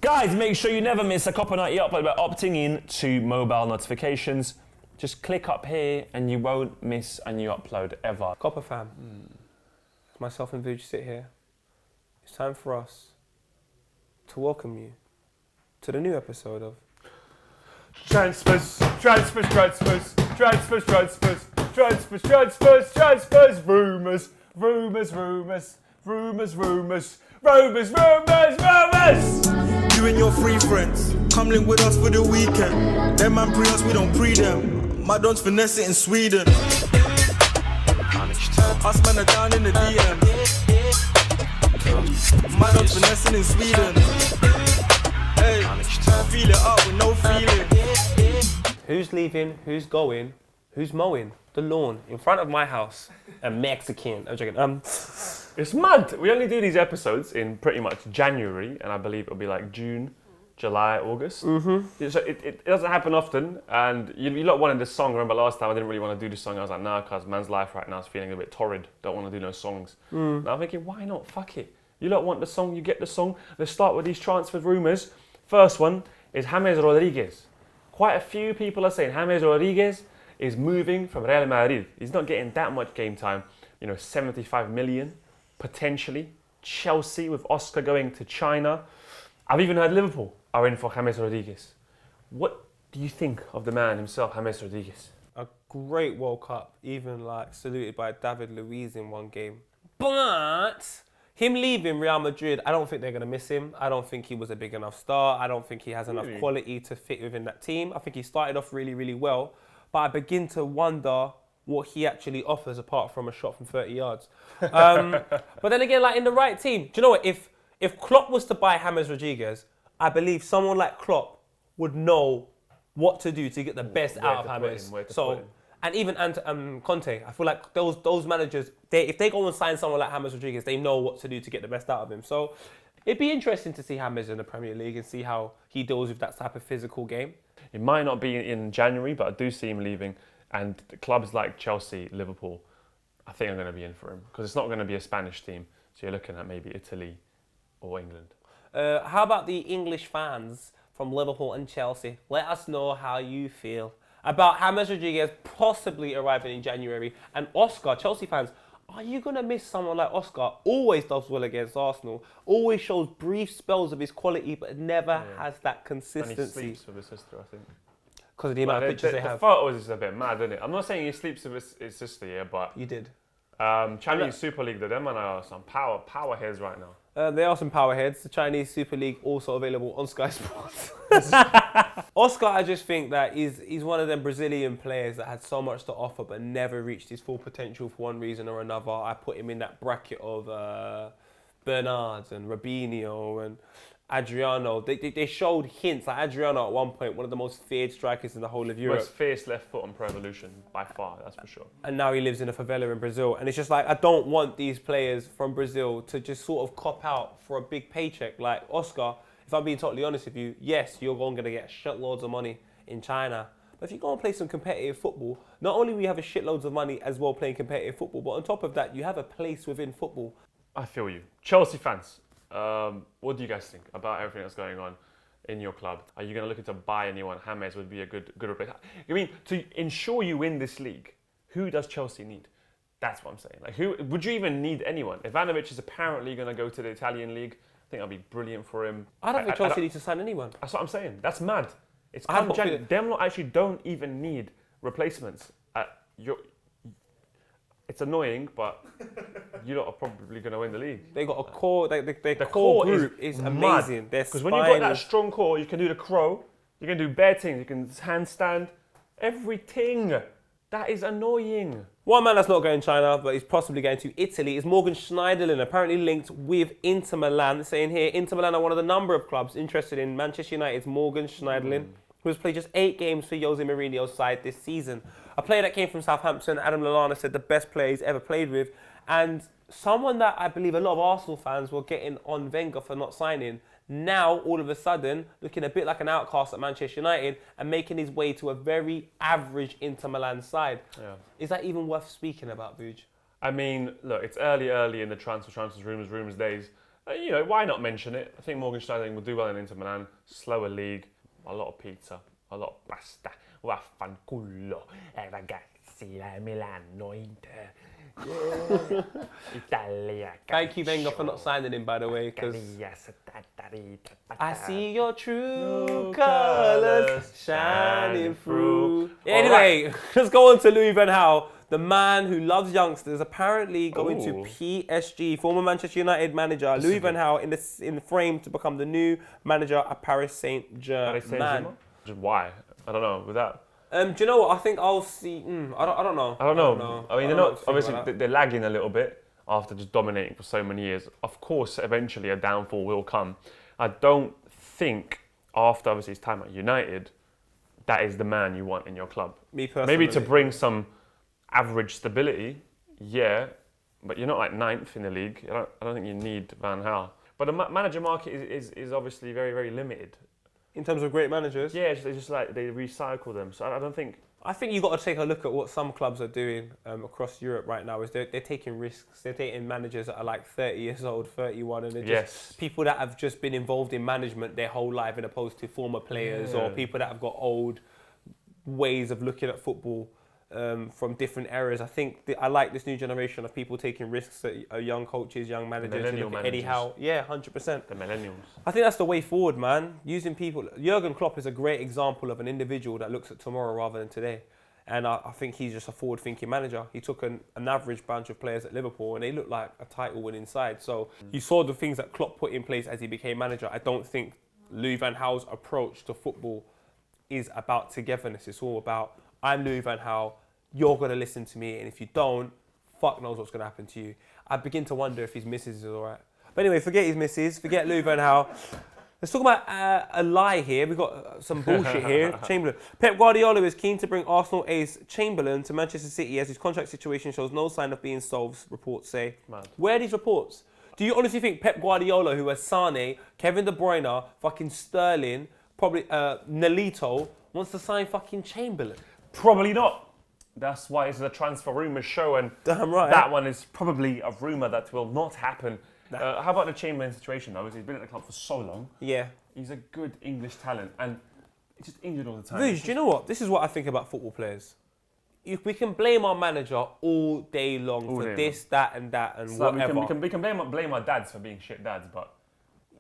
Guys, make sure you never miss a Copper 90 upload by opting in to mobile notifications. Just click up here and you won't miss a new upload ever. Copper fam, myself and Vuj sit here. It's time for us to welcome you to the new episode of Transfers, rumours. You and your three friends, come link with us for the weekend. Them man pre us, we don't pre them. My don's finesse it in Sweden. Us men are down in the DM. My don's finessing in Sweden. Hey, feel it up with no feeling. who's leaving, who's going, who's mowing the lawn in front of my house. A Mexican. I'm joking. It's mad. We only do these episodes in pretty much January, and I believe it'll be like June, July, August. Mm-hmm. So it doesn't happen often, and you lot wanted this song. I remember last time I didn't really want to do this song. I was like, nah, because man's life right now is feeling a bit torrid. Don't want to do no songs. Now I'm thinking, why not? Fuck it. You lot want the song, you get the song. Let's start with these transfer rumours. First one is James Rodriguez. Quite a few people are saying James Rodriguez is moving from Real Madrid. He's not getting that much game time. 75 million. Potentially. Chelsea with Oscar going to China. I've even heard Liverpool are in for James Rodriguez. What do you think of the man himself, James Rodriguez? A great World Cup, even saluted by David Luiz in one game. But him leaving Real Madrid, I don't think they're going to miss him. I don't think he was a big enough star. I don't think he has enough quality to fit within that team. I think he started off really, really well. But I begin to wonder what he actually offers apart from a shot from 30 yards. But then again, in the right team, do you know what? If Klopp was to buy James Rodriguez, I believe someone like Klopp would know what to do to get the best out of James. And even Conte, I feel like those managers, if they go and sign someone like James Rodriguez, they know what to do to get the best out of him. So it'd be interesting to see James in the Premier League and see how he deals with that type of physical game. It might not be in January, but I do see him leaving. And clubs like Chelsea, Liverpool, I think are going to be in for him. Because it's not going to be a Spanish team. So you're looking at maybe Italy or England. How about the English fans from Liverpool and Chelsea? Let us know how you feel about James Rodriguez possibly arriving in January. And Oscar, Chelsea fans, are you going to miss someone like Oscar? Always does well against Arsenal. Always shows brief spells of his quality, but never has that consistency. And he sleeps with his sister, I think. Because of the amount of pictures they have. The photos is a bit mad, isn't it? I'm not saying he sleeps with his sister, but... You did. Chinese Super League, them man are some power heads right now. They are some power heads. The Chinese Super League also available on Sky Sports. Oscar, I just think that he's one of them Brazilian players that had so much to offer but never reached his full potential for one reason or another. I put him in that bracket of Bernard and Robinho and Adriano. They showed hints. Adriano at one point, one of the most feared strikers in the whole of Europe. Most fierce left foot on Pro Evolution, by far, that's for sure. And now he lives in a favela in Brazil. And it's just I don't want these players from Brazil to just sort of cop out for a big paycheck. Like Oscar, if I'm being totally honest with you, yes, you're going to get shitloads of money in China. But if you go and play some competitive football, not only will you have a shitloads of money as well playing competitive football, but on top of that, you have a place within football. I feel you. Chelsea fans. What do you guys think about everything that's going on in your club? Are you going to look to buy anyone? James would be a good replacement. I mean, to ensure you win this league, who does Chelsea need? That's what I'm saying. Who would you even need anyone? Ivanovic is apparently going to go to the Italian league. I think that'll be brilliant for him. I don't think Chelsea needs to sign anyone. That's what I'm saying. That's mad. It's them lot actually don't even need replacements. It's annoying, but you lot are probably going to win the league. They got a core. Their core group is amazing. Because when you've got that strong core, you can do the crow, you can do bare things, you can handstand, everything. That is annoying. One man that's not going to China, but he's possibly going to Italy, is Morgan Schneiderlin, apparently linked with Inter Milan. Saying here, Inter Milan are one of the number of clubs interested in Manchester United's Morgan Schneiderlin, who has played just 8 games for Jose Mourinho's side this season. A player that came from Southampton, Adam Lallana said the best player he's ever played with, and someone that I believe a lot of Arsenal fans were getting on Wenger for not signing, now all of a sudden looking a bit like an outcast at Manchester United and making his way to a very average Inter Milan side. Yeah. Is that even worth speaking about, Vuj? I mean, look, it's early in the transfers, rumors days. Why not mention it? I think Morgan will do well in Inter Milan. Slower league, a lot of pizza, a lot of pasta. Vaffanculo, ragazzi, la Milano, Inter. Italia. Thank you, Wenger, for not signing him, by the way, because I see your true colours shining through. Anyway, let's go on to Louis van Gaal, the man who loves youngsters, apparently going to PSG. Former Manchester United manager Louis van Gaal in the frame to become the new manager at Paris Saint-Germain. Just why? I don't know. With that. Do you know what? I think I'll see. I don't know. I don't know. I mean, they're not obviously they're lagging a little bit after just dominating for so many years. Of course, eventually a downfall will come. I don't think after obviously his time at United, that is the man you want in your club. Me personally, maybe to bring some average stability, yeah, but you're not like 9th in the league. I don't think you need Van Gaal. But the manager market is obviously very, very limited. In terms of great managers? Yeah, it's just like they recycle them. So I don't think... I think you've got to take a look at what some clubs are doing across Europe right now. Is they're taking risks. They're taking managers that are like 30 years old, 31, and they're just people that have just been involved in management their whole life, as opposed to former players or people that have got old ways of looking at football from different eras. I think I like this new generation of people taking risks that young coaches, young managers. You look at Eddie Howe. Yeah, 100%. The millennials. I think that's the way forward, man. Using people. Jurgen Klopp is a great example of an individual that looks at tomorrow rather than today. And I think he's just a forward-thinking manager. He took an average bunch of players at Liverpool and they looked like a title-winning side. So you saw the things that Klopp put in place as he became manager. I don't think Louis van Gaal's approach to football is about togetherness. It's all about, I'm Louis van Gaal, you're going to listen to me, and if you don't, fuck knows what's going to happen to you. I begin to wonder if his missus is all right. But anyway, forget his missus, forget Louis van Gaal. Let's talk about a lie here. We've got some bullshit here. Chamberlain. Pep Guardiola is keen to bring Arsenal ace Chamberlain to Manchester City as his contract situation shows no sign of being solved, reports say. Mad. Where are these reports? Do you honestly think Pep Guardiola, who has Sane, Kevin De Bruyne, fucking Sterling, probably Nolito, wants to sign fucking Chamberlain? Probably not. That's why it's a transfer rumour show, and damn right. That one is probably a rumour that will not happen. How about the Chamberlain situation, though? He's been at the club for so long. Yeah. He's a good English talent, and he's just injured all the time. Vuj, do you know what? This is what I think about football players. If we can blame our manager all day long for this, that, and whatever. We can blame our dads for being shit dads, but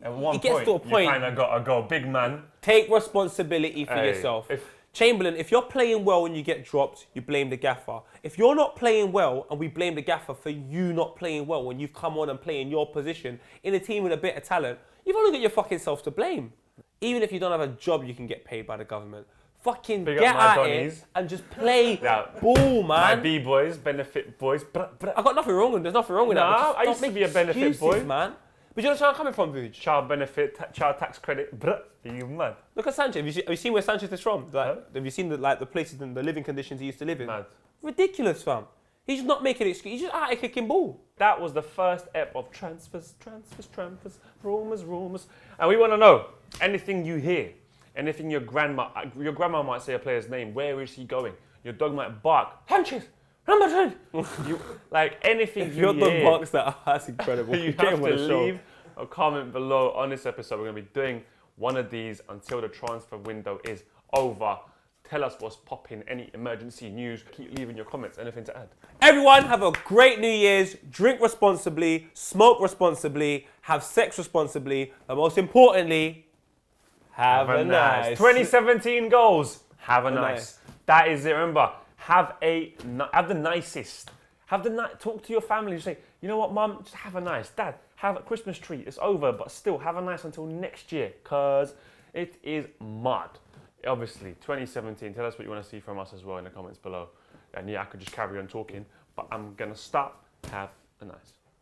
at one it gets to a point, you kind of got to go, big man. Take responsibility for yourself. Chamberlain, if you're playing well and you get dropped, you blame the gaffer. If you're not playing well and we blame the gaffer for you not playing well when you've come on and play in your position in a team with a bit of talent, you've only got your fucking self to blame. Even if you don't have a job, you can get paid by the government. Fucking get at it and just play ball, man. My B-boys, benefit boys. I got nothing wrong with There's nothing wrong with that. I used to be a benefit boy. Man. But you know where I'm coming from, Vuj? Child benefit, child tax credit. Are you mad? Look at Sanchez. Have you seen where Sanchez is from? Have you seen the places and the living conditions he used to live in? Mad. Ridiculous, fam. He's just not making excuses. He's just out kicking ball. That was the first ep of transfers, rumours. And we want to know anything you hear, anything your grandma might say a player's name. Where is he going? Your dog might bark. Sanchez. Number 10. Like anything if your dog barks that, that's incredible. You have to leave a comment below on this episode. We're going to be doing one of these until the transfer window is over. Tell us what's popping, any emergency news. Keep leaving your comments. Anything to add? Everyone, have a great New Year's. Drink responsibly, smoke responsibly, have sex responsibly, and most importantly, have a nice. 2017 goals. Have a nice. That is it. Remember, have the nicest. Talk to your family. Just say, you know what, Mum, just have a nice. Dad, have a Christmas tree. It's over, but still have a nice until next year, cause it is mad. Obviously, 2017. Tell us what you want to see from us as well in the comments below. And yeah, I could just carry on talking, but I'm gonna stop. Have a nice.